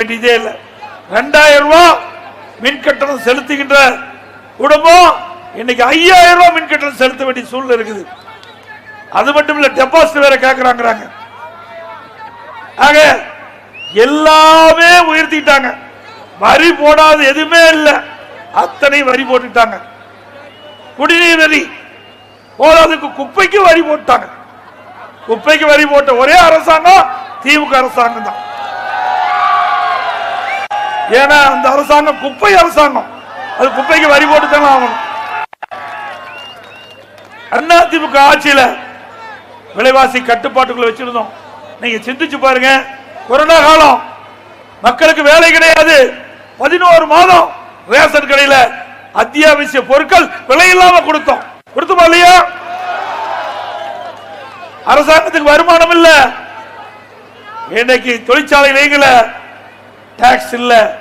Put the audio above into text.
வேண்டியதே இல்லை. 2000 ரூபாய் மின் கட்டணம் செலுத்துகின்ற குடும்பம் இன்னைக்கு 5000 ரூபாய் மின் கட்டணம் செலுத்த வேண்டிய சூழ்நிலை இருக்குது. அது மட்டும் இல்ல, டெபாசிட் வேற கேட்கிறாங்க. ஆக எல்லாமே உயர்த்திட்டாங்க. வரி போடாத எதுவுமே இல்லை, அத்தனை வரி போட்டுட்டாங்க. குடிநீர் வரி போடாததுக்கு குப்பைக்கு வரி போட்டாங்க. குப்பைக்கு வரி போட்ட ஒரே அரசாங்கம் திமுக அரசாங்கம் தான். ஏன்னா அந்த அரசாங்கம் குப்பை அரசாங்கம், அது குப்பைக்கு வரி போட்டு தானே ஆகணும். அண்ணா திமுக ஆட்சியில விலைவாசி கட்டுப்பாட்டுக்குள்ள வச்சிருந்தோம். நீங்க சிந்திச்சு பாருங்க, கொரோனா காலம் மக்களுக்கு வேலை கிடையாது. 11 மாதம் ரேஷன் கடையில அத்தியாவசிய பொருட்கள் விலை இல்லாம கொடுத்தோமா இல்லையா? அரசாங்கத்துக்கு வருமானம் இல்ல. இன்னைக்கு தொழிற்சாலை டாக்ஸ் இல்ல.